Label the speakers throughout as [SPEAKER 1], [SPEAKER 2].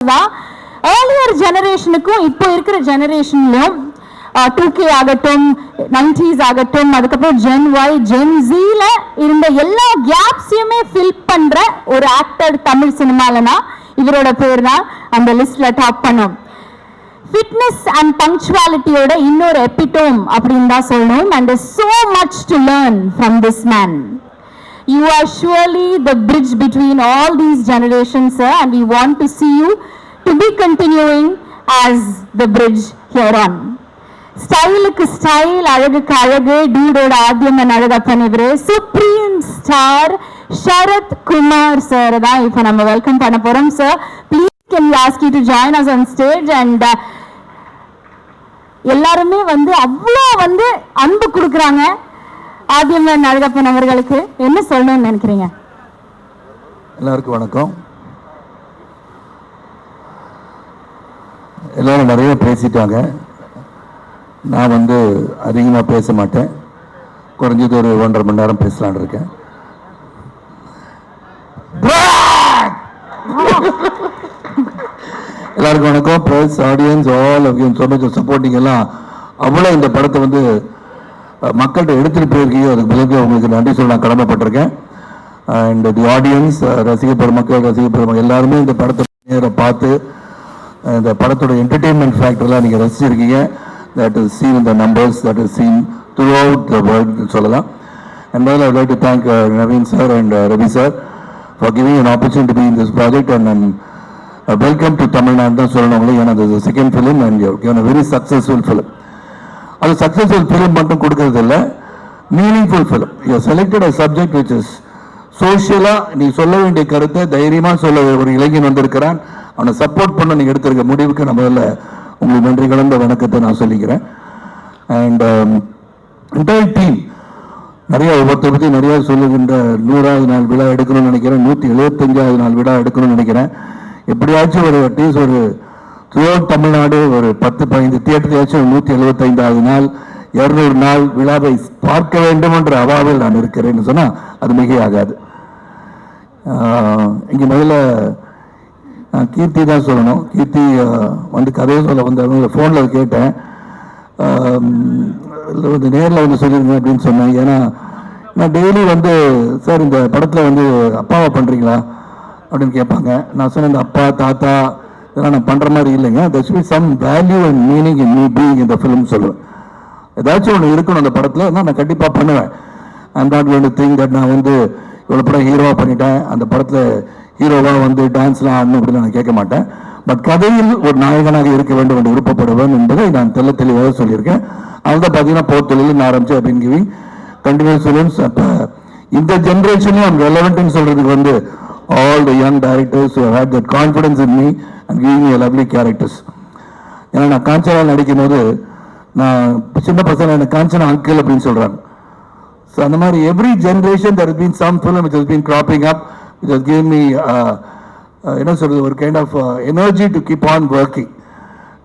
[SPEAKER 1] Earlier ஜெனரேஷனுக்கும் இப்போ இருக்கிற ஜெனரேஷன்லையும் 2K ஆகட்டும் 90s ஆகட்டும் அதுக்கப்புறம் Gen Y Gen Zல இருந்த எல்லா கேப்ஸையுமே ஃபில் பண்ற ஒரு ஆக்டர் தமிழ் சினிமாலனா இவரோட பேர் தான் அந்த லிஸ்ட்ல டாப் பண்ணும். ஃபிட்னஸ் அண்ட் பங்க்சுவாலிட்டியோட இன்னொரு எபிட்டோம் அப்படின்னு தான் சொல்லணும். And so much to learn from this man. You are surely the bridge between all these generations, sir, and we want to see you to be continuing as the bridge here on. ஸ்டைலுக்கு style, அழகுக்கு அழகு, டூடோட ஆத்தியமன் அழகப்பன் இவரு supreme star Sarath Kumar sir தான் இப்போ நம்ம வெல்கம் பண்ண போறோம். Sir please can we ask you to join us on stage. And எல்லாருமே அவ்வளோ அன்பு கொடுக்குறாங்க ஆத்தியமன் அழகப்பன் அவர்களுக்கு. என்ன சொல்லணும்னு நினைக்கிறீங்க?
[SPEAKER 2] எல்லாருக்கும் வணக்கம். எல்லாரும் நிறைய பேசிட்டாங்க. நான் அதிகமாக பேச மாட்டேன். குறைஞ்சது ஒரு 1.5 மணி நேரம் பேசலான்னு இருக்கேன். எல்லாருக்கும் வணக்கம். Press, audience, all of you so much supporting. எல்லாம் அவ்வளோ இந்த படத்தை மக்கள்கிட்ட எடுத்துகிட்டு போயிருக்கீங்க. அதுக்கு பிறகு உங்களுக்கு நன்றி சொல்ல நான் கடமைப்பட்டிருக்கேன். அண்ட் தி ஆடியன்ஸ், ரசிக பெருமக்கள் எல்லாருமே இந்த படத்தை நேராக பார்த்து இந்த படத்தோட என்டர்டெயின்மெண்ட் ஃபேக்டர்லாம் நீங்கள் ரசிச்சிருக்கீங்க. That is seen in the numbers, that is seen throughout the world சொல்லலாம். And I would like to thank Naveen sir and Ravi sir for giving an opportunity to be in this project and welcome to Tamil Nadu தான் சொல்லணும். ஏன்னா this is the second film and you have given a very successful film. அது successful film மட்டும் கொடுக்கறது இல்லை, meaningful film. You selected a subject which is சோஷியலாக நீ சொல்ல வேண்டிய கருத்தை தைரியமாக சொல்ல ஒரு இளைஞன் வந்திருக்கிறான். அவனை சப்போர்ட் பண்ண நீங்கள் எடுத்திருக்க முடிவுக்கு நான் முதல்ல உங்களுக்கு நன்றி கலந்த வணக்கத்தை நான் சொல்லிக்கிறேன். அண்ட் என்டையர் டீம் நிறைய ஒவ்வொருத்தரை பற்றி நிறையா சொல்லுகின்ற 100வது நாள் விழா எடுக்கணும்னு நினைக்கிறேன், 175வது நாள் விழா எடுக்கணும்னு நினைக்கிறேன். எப்படியாச்சும் ஒரு அட்லீஸ்ட் ஒரு த்ரூஅவுட் தமிழ்நாடு ஒரு 10-15 தியேட்டர்லையாச்சும் 175வது நாள் 200 நாள் விழாவை பார்க்க வேண்டும் என்ற அவாவில் நான் இருக்கிறேன்னு சொன்னால் அது மிகையாகாது. இங்கே முதல்ல கீர்த்தி தான் சொல்லணும். கீர்த்தி கதையை சொல்ல வந்தவங்க ஃபோனில் கேட்டேன், நேரில் சொல்லிருங்க அப்படின்னு சொன்னேன். ஏன்னா நான் டெய்லி சார் இந்த படத்தில் அப்பாவை பண்ணுறீங்களா அப்படின்னு கேட்பாங்க. நான் சொன்னேன் இந்த அப்பா தாத்தா இதெல்லாம் நான் பண்ணுற மாதிரி இல்லைங்க, there should be some value and meaning in me being in the film சொல்லுவேன். ஏதாச்சும் ஒன்று இருக்கணும் அந்த படத்தில், நான் கண்டிப்பாக பண்ணுவேன். I'm not going to think that நான் இவ்வளோ படம் ஹீரோவாக பண்ணிட்டேன், அந்த படத்தில் ஹீரோவாக டான்ஸ்லாம் ஆடணும் அப்படின்னு நான் கேட்க மாட்டேன். பட் கதையில் ஒரு நாயகனாக இருக்க வேண்டும் என்று விருப்பப்படுவேன் என்பதை நான் தெளிவாக சொல்லியிருக்கேன். அவள் தான் பார்த்தீங்கன்னா போர்த்தொழில் ஆரம்பிச்சு அப்படின்னு கிவிங் கண்டினியூஸ் ஃபிலிம்ஸ். அப்போ இந்த ஜென்ரேஷனையும் I'm relevant சொல்கிறதுக்கு all the young directors who have had that confidence in me and giving me a lovely characters. ஏன்னா நான் காஞ்சனா நடிக்கும் போது நான் சின்ன பசங்க எனக்கு காஞ்சனா அங்கிள் அப்படின்னு சொல்கிறாங்க. ஸோ அந்த மாதிரி every generation there has been some film which has been cropping up which has given me என்ன சொல்கிறது ஒரு kind of energy to keep on working.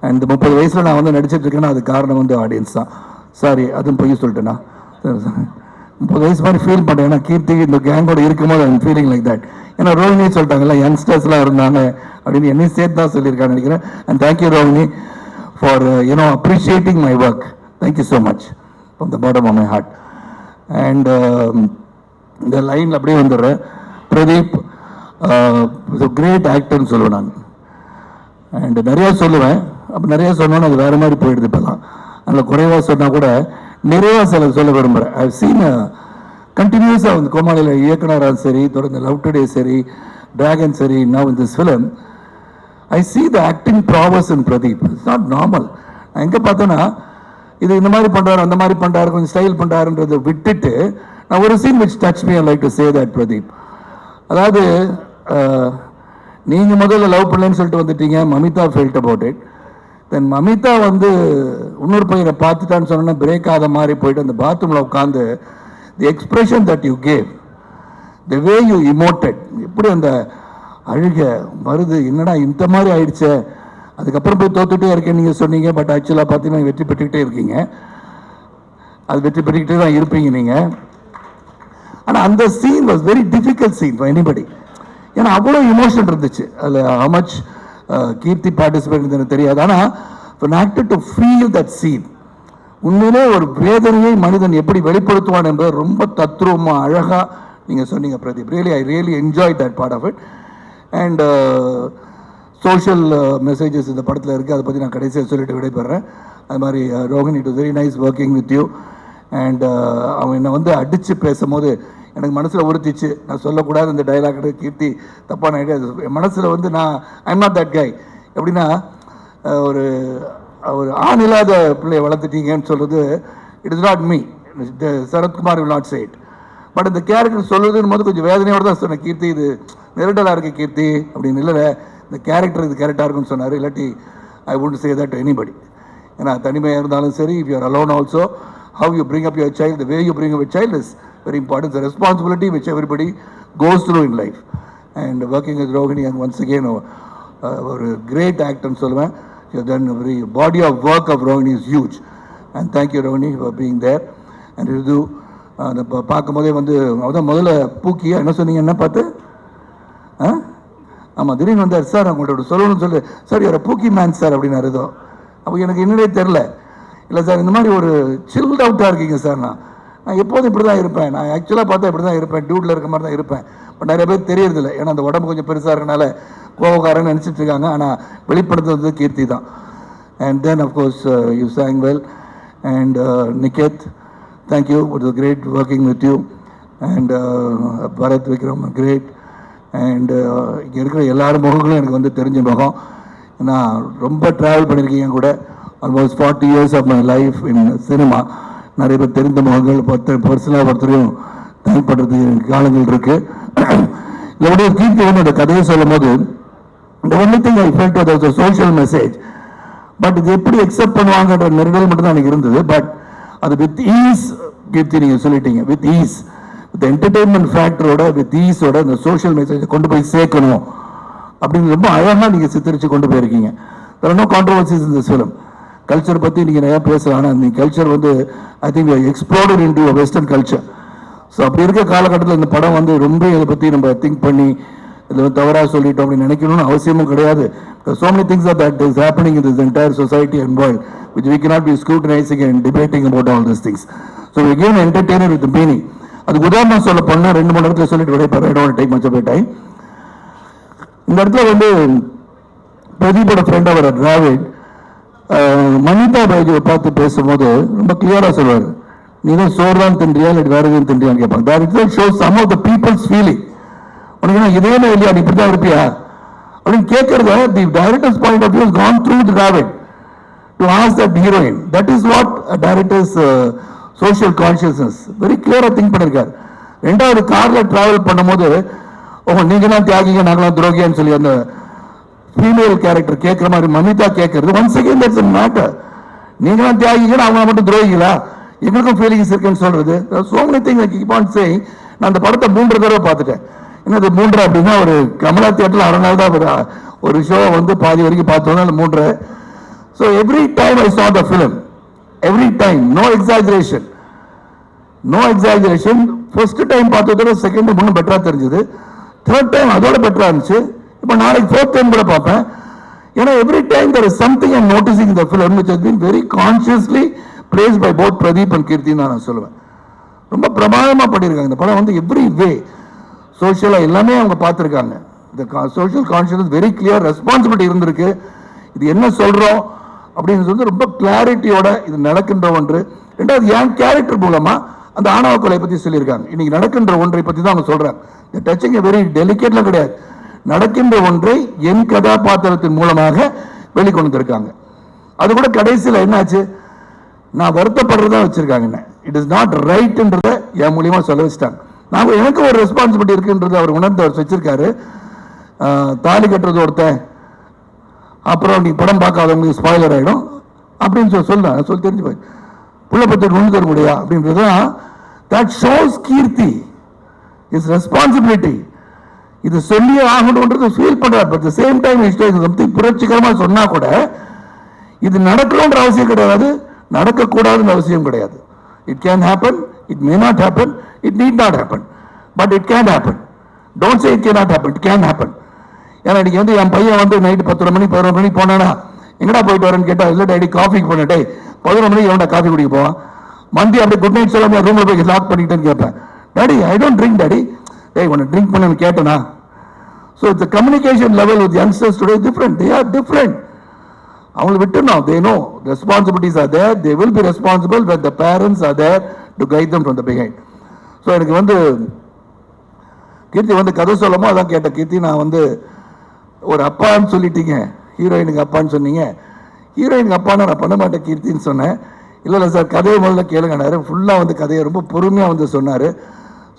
[SPEAKER 2] And 30 வயசில் நான் நடிச்சிட்டு இருக்கேன்னா அது காரணம் ஆடியன்ஸ் தான். சாரி அதுவும் பொய் சொல்லிட்டேன்னா 30 வயசு மாதிரி ஃபீல் பண்ணுறேன். ஏன்னா கீர்த்தி இந்த கேங்கோட இருக்கும்போது ஐம் ஃபீலிங் லைக் தட். ஏன்னா ரோஹினி சொல்லிட்டாங்கல்ல யங்ஸ்டர்ஸ்லாம் இருந்தாங்க அப்படின்னு என்னையும் சேர்த்து தான் சொல்லியிருக்கான்னு நினைக்கிறேன். And thank you Rohini for appreciating my work. Thank you so much from the bottom of my heart. And இந்த லைனில் அப்படியே வந்துடுறேன். பிரதீப் கிரேட் ஆக்டர்னு சொல்லுவேன் நான். அண்ட் நிறையா சொல்லுவேன். அப்போ நிறையா சொன்னோன்னு அது வேறு மாதிரி போயிடுது. இப்போலாம் அதில் குறைவாக சொன்னால் கூட நிறைவாக சொல்ல விரும்புகிறேன். ஐ சீன் கண்டினியூஸாக கோமாளியில் இயக்குனராக சரி, தொடர்ந்து லவ் டுடே சரி, டிராகன் சரி, now in this film I see the acting ப்ராவஸ் in Pradeep. It's not normal. நான் எங்கே பார்த்தேன்னா இது இந்த மாதிரி பண்ணுறாரு அந்த மாதிரி பண்ணுறாரு கொஞ்சம் ஸ்டைல் பண்ணுறாருன்றதை விட்டுட்டு நான் ஒரு scene which touch me I like to say that Pradeep. அதாவது நீங்கள் முதல்ல லவ் பண்ணலன்னு சொல்லிட்டு வந்துட்டீங்க, Mamitha felt about it. Then Mamitha இன்னொரு பையனை பார்த்துட்டான்னு சொன்னா பிரேக் ஆகாத மாதிரி போயிட்டு அந்த பாத்ரூமில் உட்காந்து the expression that you gave, the way you emoted, எப்படி அந்த அழுக வருது, என்னடா இந்த மாதிரி ஆயிடுச்சே. அதுக்கப்புறம் போய் தோத்துட்டே இருக்கேன் நீங்கள் சொன்னீங்க. பட் ஆக்சுவலாக பார்த்தீங்கன்னா வெற்றி பெற்றுக்கிட்டே இருக்கீங்க. அது வெற்றி பெற்றுக்கிட்டே தான் இருப்பீங்க நீங்கள். ஆனால் அந்த scene was very difficult scene for anybody. ஏன்னா அவ்வளோ இமோஷன் இருந்துச்சு அதில். ஹவ் மச் கீர்த்தி பார்ட்டிசிபேட் எனக்கு தெரியாது. ஆனால் for an actor to feel that scene, உண்மையிலே ஒரு வேதனையை மனிதன் எப்படி வெளிப்படுத்துவான் என்பது ரொம்ப தத்ரூபமாக அழகாக நீங்கள் சொன்னீங்க Pradeep. I really enjoy that part of it. And social messages இந்த படத்தில் இருக்குது, அதை பற்றி நான் கடைசியாக சொல்லிட்டு விடைபெறேன். அது மாதிரி Rohini, it was very nice working with you. And அவன் என்னை வந்து அடித்து பேசும்போது எனக்கு மனசில் உறுத்திச்சு. நான் சொல்லக்கூடாது இந்த டைலாக், கீர்த்தி தப்பான ஐடியா. என் மனசில் வந்து ஐம் நாட் தட் கை. எப்படின்னா ஒரு ஆண் இல்லாத பிள்ளையை வளர்த்துட்டீங்கன்னு சொல்கிறது, it is not me. Sarathkumar will not say it. But இந்த கேரக்டர் சொல்லுதுன்னு போது கொஞ்சம் வேதனையோடு தான் சொன்னேன். கீர்த்தி இது நெருடலாக இருக்குது கீர்த்தி அப்படின்னு. இல்லை, இந்த கேரக்டர் இது கரெக்டாக இருக்குன்னு சொன்னார். இல்லாட்டி I would say that to anybody. ஏன்னா தனிமையாக இருந்தாலும் சரி, if you are alone also, how you bring up your child, the way you bring up your child is very important. It's a responsibility which everybody goes through in life. And working with Rohini, and once again, a great actor in Solomon, you have done a very body of work of Rohini is huge. And thank you Rohini for being there. And you do பார்க்கும்போதே வந்து அதான் முதல்ல பூக்கியா என்ன சொன்னீங்க, என்ன பார்த்து ஆமாம் திடீர்னு வந்தார். சார் அவங்கள்ட்ட சொல்லணும்னு சொல்லு சார், யார பூக்கி மேன் சார் அப்படின்னாரு. ஏதோ அப்போ எனக்கு என்னடே தெரில. இல்லை சார், இந்த மாதிரி ஒரு சில்ட் அவுட்டாக இருக்கீங்க சார். நான் எப்போதும் இப்படி தான் இருப்பேன். நான் ஆக்சுவலாக பார்த்தா இப்படி தான் இருப்பேன், டியூட்டில் இருக்க மாதிரி தான் இருப்பேன். பட் நிறைய பேர் தெரியறதில்லை, ஏன்னா அந்த உடம்பு கொஞ்சம் பெருசாக இருக்கனால கோவக்காரன்னு நினச்சிட்டு இருக்காங்க. ஆனால் வெளிப்படுத்துறது கீர்த்தி தான். And then of course you sang well. And Niket, thank you. It was great working with you. And Bharat Vikram, great. And இங்கே இருக்கிற எல்லாரும் முகங்களும் எனக்கு வந்து தெரிஞ்ச முகம். நான் ரொம்ப ட்ராவல் பண்ணியிருக்கீங்க கூட. Almost 40 years of my life in cinema. நிறைய பேர் தெரிந்த முகங்கள் பர்சனலாக ஒருத்தரையும் தேங்க் பண்ணுறதுக்கு காலங்கள் இருக்குது. இதோடைய கீர்த்தி வந்து அந்த கதையை சொல்லும் போது the only thing I felt was a social message. But இது எப்படி அக்செப்ட் பண்ணுவாங்கன்ற நெருடல் மட்டும் தான் எனக்கு இருந்தது. பட் அது வித் ஈஸ் கீர்த்தி நீங்கள் சொல்லிட்டீங்க. வித் ஈஸ், வித் என்டர்டெயின்மெண்ட் ஃபேக்டரோட, வித் ஈஸோட இந்த சோஷியல் மெசேஜை கொண்டு போய் சேர்க்கணும் அப்படின்னு ரொம்ப அழகாக நீங்கள் சித்தரித்து கொண்டு போயிருக்கீங்க. there are no controversies in this film. Culture பற்றி நீங்கள் நிறையா பேசலாம். ஆனால் இந்த கல்ச்சர் வந்து I think explored into a western culture. So அப்படி இருக்க காலகட்டத்தில் இந்த படம் வந்து ரொம்ப இதை பற்றி நம்ம திங்க் பண்ணி இதில் தவறாக சொல்லிட்டோம் அப்படின்னு நினைக்கணும்னு அவசியமும் கிடையாது. so many things that is happening in this entire society and world which we cannot be scrutinizing and debating about all these things. So we give an entertainer with the meaning. அதுக்கு உதாரணம் சொல்ல போனால் 2-3 இடத்துல சொல்லிட்டு விடைப்பேன். I don't want to take much of your time. இந்த இடத்துல வந்து பிரதீபோட friend அவர் டிராவிட் மனிதா பைஜுவை பார்த்து பேசும்போது ரொம்ப கிளியராக சொல்வார், நீ தான் சோறு தான் தின்றியா இல்லை வேறு எதுவும் தின்றியான்னு கேட்பாங்க. that itself shows some of the people's feeling. உனக்கு நான் இதே இல்லையா, நீ இப்படி தான் இருப்பியா அப்படின்னு கேட்கறத the director's point of view has gone through the Dravid to ask that heroine. That is what a director's social consciousness very clear-ஆ திங்க் பண்ணியிருக்காரு. ரெண்டாவது காரில் ட்ராவல் பண்ணும்போது நீங்க தான் தியாகிங்க நாங்களாம் துரோகியான்னு சொல்லி அந்த ஃபீமேல் கேரக்டர் கேட்குற மாதிரி மமிதா கேட்கறது once again that's a matter. நீங்க தான் தியாகிங்கன்னா அவங்க மட்டும் துரோகிங்களா, எங்களுக்கும் ஃபீலிங்ஸ் இருக்குன்னு சொல்றது. so many things I keep on saying. நான் அந்த படத்தை 3 தடவை பார்த்துட்டேன். என்னது 3 அப்படின்னா ஒரு கமலா தியேட்டரில் 6 நாள் தான் ஒரு ஷோ வந்து பாதி வரைக்கும் பார்த்தோன்னா அந்த 3. So every time I saw the film, every time, no exaggeration. First time பார்த்ததோட செகண்ட் இன்னும் பெட்டராக தெரிஞ்சது. தேர்ட் டைம் அதோட பெட்டராக இருந்துச்சு. இப்போ நாளைக்கு 4th டைம் கூட பார்ப்பேன். ஏன்னா every time there is something I'm noticing in the film which has been very consciously placed by both Pradeep and Kirti தான் நான் சொல்லுவேன். ரொம்ப பிரமாதமாக பண்ணியிருக்காங்க இந்த படம். வந்து எவ்ரி வே சோஷியலாக எல்லாமே அவங்க பார்த்துருக்காங்க. இந்த social conscious very clear, responsibility இருந்திருக்கு. இது என்ன சொல்கிறோம் அப்படின்னு சொல்லி ரொம்ப கிளாரிட்டியோட இது நடக்கின்ற ஒன்று. ரெண்டாவது என் கேரக்டர் மூலமாக அந்த ஆணவ கொலை பற்றி சொல்லியிருக்காங்க. இன்னைக்கு நடக்கின்ற ஒன்றை பற்றி தான் அவங்க சொல்கிறாங்க. இந்த டச்சிங் வெரி டெலிகேட்லாம் கிடையாது. நடக்கின்ற ஒன்றை என் கதாபாத்திரத்தின் மூலமாக வெளிக்கொண்டு வந்திருக்காங்க. அது கூட கடைசியில் என்னாச்சு, நான் வருத்தப்படுறதா வச்சிருக்காங்க. என்ன இட் இஸ் நாட் ரைட்ன்றத என் மூலியமா சொல்ல வச்சுட்டாங்க. நான் எனக்கு ஒரு ரெஸ்பான்சிபிலிட்டி இருக்குன்றது அவர் உணர்ந்து அவர் வச்சிருக்காரு. தாலி கட்டுறது ஒருத்தன், அப்புறம் நீ படம் பார்க்காதவங்களுக்கு ஸ்பாயிலர் ஆகிடும் அப்படின்னு சொல்லி தெரிஞ்சு போய் புள்ள பற்றி ஒன்று தர முடியா அப்படின்றதுதான் that shows Keerthi is responsibility. இது சொல்லி ஆகணுன்றது ஃபீல் பண்றாரு. பட் சேம் டைம் சம்திங் புரட்சிகரமாக சொன்னா கூட இது நடக்கணுன்ற அவசியம் கிடையாது, நடக்கக்கூடாதுன்ற அவசியம் கிடையாது. It can happen, it may not happen, it need not happen, but it can happen. Don't say it can not happen, it can happen. ஏன்னா இன்னைக்கு வந்து என் பையன் வந்து நைட்டு 10 மணி 11 மணி போனானா எங்கடா போயிட்டு வரேன்னு கேட்டா இல்லை டேடி காஃபிக்கு போனேன். 11 மணிக்கு எவன்டா காஃபி குடிக்க போவான்? மந்தி அப்படி குட் நைட் சொல்ல ரூம்ல போய் லாக் பண்ணிட்டேன்னு கேட்பேன். Daddy I don't drink daddy. டேய் உன்னை ட்ரிங்க் பண்ணு கேட்டனா? So the communication level with youngsters today different. They are different. அவங்களை விட்டுணும். They no responsibilities are there. They will be responsible when the parents are there to guide them from the behind. So எனக்கு வந்து கீர்த்தி வந்து கதை சொல்லமோ அதான் கேட்டேன். கீர்த்தி நான் வந்து ஒரு அப்பான்னு சொல்லிட்டீங்க, ஹீரோயினுக்கு அப்பான்னு சொன்னீங்க. ஹீரோயினுக்கு அப்பான்னு நான் பண்ண மாட்டேன் கீர்த்தின்னு சொன்னேன். இல்லை சார் கதையை முதல்ல கேளுங்கன்னாரு. ஃபுல்லாக வந்து கதையை ரொம்ப பொறுமையாக வந்து சொன்னார்.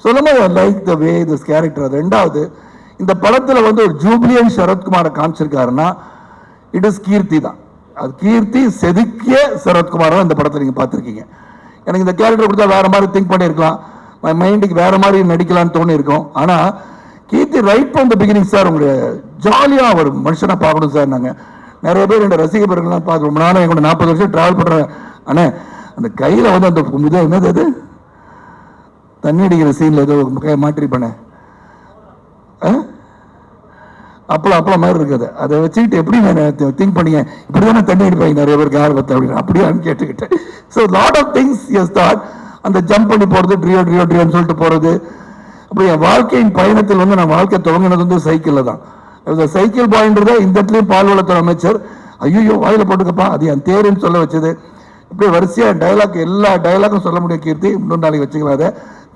[SPEAKER 2] சொல்லும்போது like the way this character. ரெண்டாவது இந்த படத்தில் வந்து ஒரு ஜூப்ளியன் சரத்குமாரை காமிச்சிருக்காருன்னா இட் இஸ் கீர்த்தி தான். அது கீர்த்தி செதுக்கிய சரத்குமாரை இந்த படத்தில் நீங்கள் பார்த்துருக்கீங்க. எனக்கு இந்த கேரக்டர் கொடுத்தா வேற மாதிரி திங்க் பண்ணியிருக்கலாம், மைண்டுக்கு வேற மாதிரி நடிக்கலாம்னு தோணி இருக்கும். ஆனால் Keerthi right from the beginning sir உங்களுடைய ஜாலியாக ஒரு மனுஷனை பார்க்கணும் சார். நாங்கள் நிறைய பேர் என்னோட ரசிக பேர்கள்லாம் பார்த்து ரொம்ப நானும் எங்களோட 40 வருஷம் ட்ராவல் பண்ணுறேன். ஆனால் அந்த கையில் வந்து அந்த இது என்னது அது தண்ணி அடிக்கிற சீனில் ஏதோ மாற்றிருப்பேனே அப்பளம் மாதிரி இருக்குது. அதை வச்சுக்கிட்டு எப்படி நான் திங்க் பண்ணிங்க இப்படி தானே தண்ணி அடிப்பாங்க நிறைய பேருக்கு ஆர்வத்தை அப்படின்னு அப்படியான்னு கேட்டுக்கிட்டேன். So lot of things as thought. அந்த ஜம்ப் பண்ணி போகிறது ட்ரியோன்னு சொல்லிட்டு போகிறது. அப்படி என் வாழ்க்கையின் பயணத்தில் வந்து நான் வாழ்க்கை துவங்கினது வந்து சைக்கிளில் தான். சைக்கிள் பாயின்றத இந்த இடத்துலையும் பால்வளத்துறை அமைச்சர் ஐயோ வாயில் போட்டுக்கப்பா அது என் தேருன்னு சொல்ல வச்சது. இப்படி வரிசையாக டைலாக் எல்லா டைலாக்கும் சொல்ல முடியும் கீர்த்தி. இன்னொரு நாளைக்கு வச்சுக்கலாம். அதை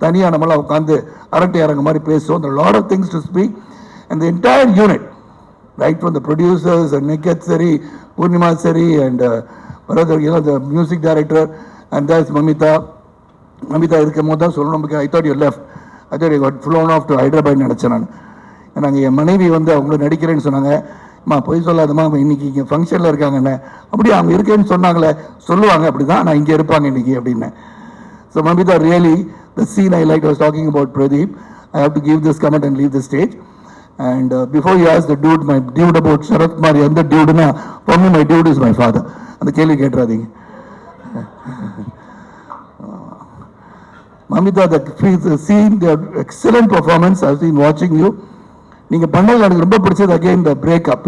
[SPEAKER 2] தனியாக நம்மளாம் உட்காந்து அரட்டை அரங்க மாதிரி பேசுவோம். அந்த lot of things to speak. And the entire unit, right from the producers and Niket Seri, Purnima Seri and the music director, and there's Mamita. Mamita irukkumbodhu dhaan sollanum. I thought you left. I thought you got flown off to Hyderabad நினைச்சேன் நான். ஏன்னா என் மனைவி வந்து அவங்கள நடிக்கிறேன்னு சொன்னாங்க. அம்மா போய் சொல்லாதம்மா இன்னைக்கு இங்கே ஃபங்க்ஷனில் இருக்காங்கண்ணே. அப்படி அவங்க இருக்கேன்னு சொன்னாங்களே சொல்லுவாங்க அப்படி தான் நான் இங்கே இருப்பாங்க இன்னைக்கு அப்படின்னேன். So Mamita really the scene I liked was talking about Pradeep. I have to give this comment and leave the stage. And before you ask the dude, my dude about Sharath Kumar, and the dude, for me, my dude is my father. And the Kelly get rading. Mamita, the scene, the excellent performance. I've been watching you. நீங்க பண்ணல எனக்கு ரொம்ப பிடிச்சது again the breakup.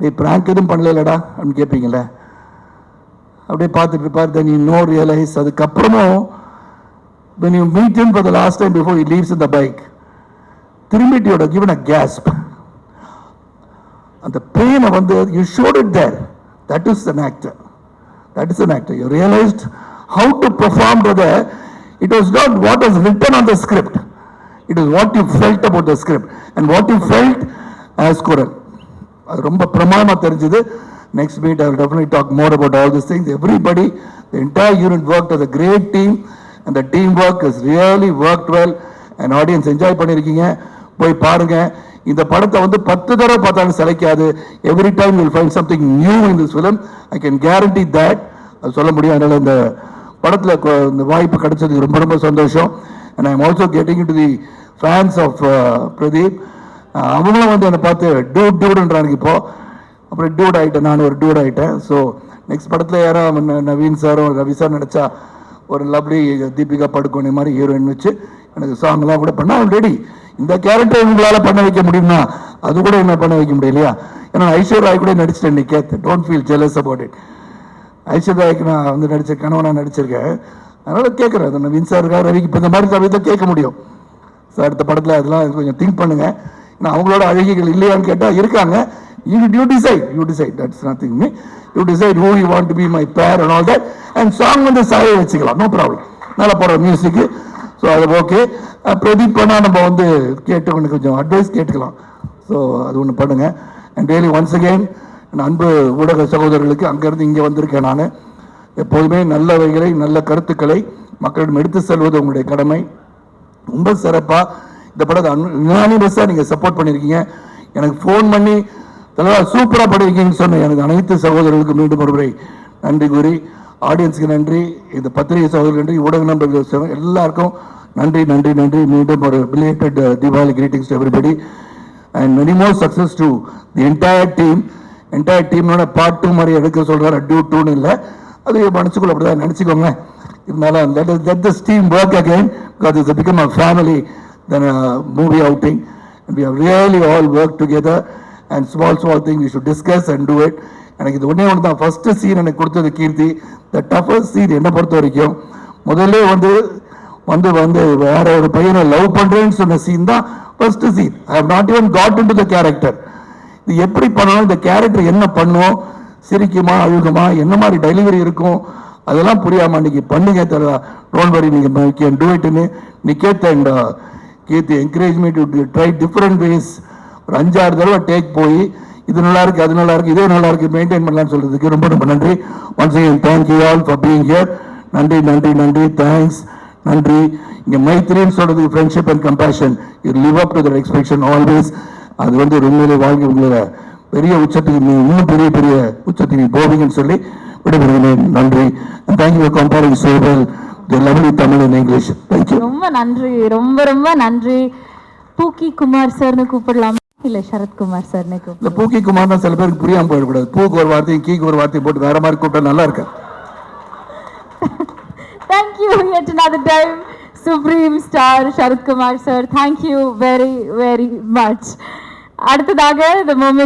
[SPEAKER 2] நீ prank எதுவும் பண்ணலடா அப்படின்னு கேட்பீங்கல்ல. அப்படியே பார்த்துட்டு இருப்பார். Then you know realize அதுக்கப்புறமும் when you meet him for the last time before he leaves in the bike. திரும்பிட்டு you would have given a gasp. அந்த பெயினை வந்து you showed it there. That is an actor. That is an actor. You realized how to perform to the. It was not what was written on the script. It was what you felt about the script and what you felt as Kural. அது ரொம்ப பிரமாதமா தெரிஞ்சது. Next meet I will definitely talk more about all these things. Everybody, the entire unit worked as a great team and the teamwork has really worked well and audience enjoy பண்ணிருக்கீங்க. போய் பாருங்க. இந்த படத்தை வந்து 10 தடவை பார்த்தாலும் சிலைக்காது. Every time you will find something new in this film. I can guarantee that. அது சொல்ல முடியும். அதனால இந்த படத்தில் இந்த வாய்ப்பு கிடைச்சதுக்கு ரொம்ப ரொம்ப சந்தோஷம். And I am also getting to the fans of Pradeep. அவங்களும் வந்து என்னை பார்த்து டூடுன்றானுங்க இப்போ. அப்புறம் டூட் ஆகிட்டேன், நான் ஒரு டூட் ஆகிட்டேன். ஸோ நெக்ஸ்ட் படத்தில் யாரும் நவீன் சாரும் ரவி சார் நினச்சா ஒரு லவ்லி தீபிகா படுகோனே மாதிரி ஹீரோயின் வச்சு எனக்கு சாங்லாம் கூட பண்ண ஆல்ரெடி. இந்த கேரக்டர் உங்களால் பண்ண வைக்க முடியும்னா அது கூட என்ன பண்ண வைக்க முடியலையா? ஏன்னா ஐஸ்வர்யா ராய் கூட நடிச்சிட்டேன். நீ கேத்து don't feel jealous about it. Aishwarya ராய்க்கு நான் வந்து நடிச்ச கணவனாக நடிச்சிருக்கேன். அதனால கேட்குறேன். நவீன் சார் இருக்கா, ரவிக்கு இப்போ இந்த மாதிரி கவிதை கேட்க முடியும் சார். அடுத்த படத்தில் அதெல்லாம் கொஞ்சம் திங்க் பண்ணுங்க. ஏன்னா அவங்களோட அழகிகள் இல்லையான்னு கேட்டால் இருக்காங்க. You decide. That's nothing me. You decide who you want to be my pair and all that. And song வந்து சாயை வச்சுக்கலாம், நோ ப்ராப்ளம். நல்லா போகிற மியூசிக்கு. ஸோ அது ஓகே. பிரதீப் பண்ணால் நம்ம வந்து கேட்டு கொஞ்சம் அட்வைஸ் கேட்டுக்கலாம். ஸோ அது ஒன்று பண்ணுங்க. அண்ட் ரியலி ஒன்ஸ் அகெயின் அன்பு ஊடக சகோதரர்களுக்கு அங்கேருந்து இங்கே வந்திருக்கேன் நான். எப்போதுமே நல்லவைகளை நல்ல கருத்துக்களை மக்களிடம் எடுத்து செல்வது உங்களுடைய கடமை. ரொம்ப சிறப்பாக இந்த படத்தை யுனானிமஸாக நீங்கள் சப்போர்ட் பண்ணியிருக்கீங்க. எனக்கு ஃபோன் பண்ணி சூப்பராக படிக்கீங்கன்னு சொன்னேன். எனக்கு அனைத்து சகோதரர்களுக்கு மீண்டும் ஒருமுறை நன்றி கூறி, ஆடியன்ஸுக்கு நன்றி, இந்த பத்திரிகை சகோதரர்கள் நன்றி, ஊடக நண்பர்கள் எல்லாருக்கும் நன்றி. மீண்டும் ஒரு belated Deepavali greetings to everybody and many more success to the entire team. Entire டீமோட பார்ட் 2 மாதிரி எடுக்க சொல்கிறார். டியூ 2ன்னு இல்லை, அது மனசுக்குள்ள அப்படி தான் நினச்சிக்கோங்க. இருந்தாலும் let this team work again because it's become a family than a movie outing. We have really all worked together and small thing we should discuss and do it. எனக்கு இது ஒன்றே ஒன்று தான் ஃபர்ஸ்ட் சீன் எனக்கு கொடுத்தது கீர்த்தி. The toughest scene என்னை பொறுத்த வரைக்கும் முதல்ல வந்து வேற ஒரு பையனை லவ் பண்றேன்னு சொன்ன சீன் தான் first scene. I have not even got into the character. இது எப்படி பண்ணணும், இந்த கேரக்டர் என்ன பண்ணும், சிரிக்குமா அழுகுமா, என்ன மாதிரி டெலிவரி இருக்கும், அதெல்லாம் புரியாம இன்னைக்கு பண்ணுங்க தரா. டோன்ட் வரி, நீங்க கேன் டூ இட்னு Niketh and Keerthi encourage me to try different ways. ஒரு 5-6 தடவை டேக் போய் இது நல்லா இருக்கு, அது நல்லா இருக்கு, இதே நல்லா இருக்கு, மெயின்டைன் பண்ணலாம்னு சொல்றதுக்கு ரொம்ப ரொம்ப நன்றி. Once again thank you all for being here. நன்றி நன்றி நன்றி, தேங்க்ஸ், நன்றி. இங்க மைத்ரின்னு சொல்றதுக்கு friendship and compassion, you live up to that expectation always. அது வந்து உண்மையிலே வாழ்க்கை உங்களை பெரிய உச்சத்துக்கு நீ இன்னும் பெரிய பெரிய உச்சத்துக்கு போவீங்கன்னு சொல்லி விடைபெறுகிறேன். நன்றி. Thank you for comparing so well the lovely Tamil and English. Thank you.
[SPEAKER 1] ரொம்ப நன்றி, ரொம்ப ரொம்ப நன்றி. பூக்கி குமார் சார்னு கூப்பிடலாம் இல்ல சரத்குமார் சார்னு கூப்பிடலாம்?
[SPEAKER 2] இல்ல பூக்கி குமார் தான் சில பேருக்கு புரியாம போயிடக்கூடாது. பூக்கு ஒரு வார்த்தையும் கீக்கு ஒரு வார்த்தையும் போட்டு வேற மாதிரி கூப்பிட்டா நல்லா இருக்கு.
[SPEAKER 1] Thank you yet another time, Supreme Star Sharath Kumar sir. Thank you very very much. அடுத்ததாக the moment